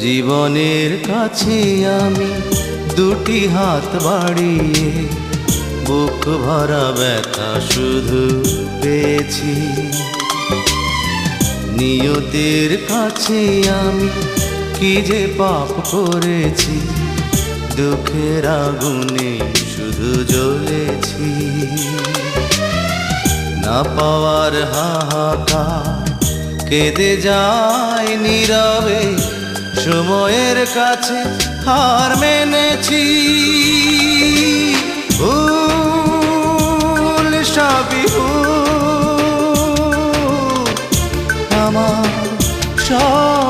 জীবনের কাছে আমি দুটি হাত বাড়িয়ে বুক ভরা ব্যথা শুধু পেয়েছি। নিয়তির কাছে আমি কি যে পাপ করেছি, দুঃখের আগুনে শুধু জ্বলেছি। না পাওয়ার হাহাকার কেঁদে যায় নীরবে, সময়ের কাছে হার মেনেছি। ভুল সবই ভুল, আমার সব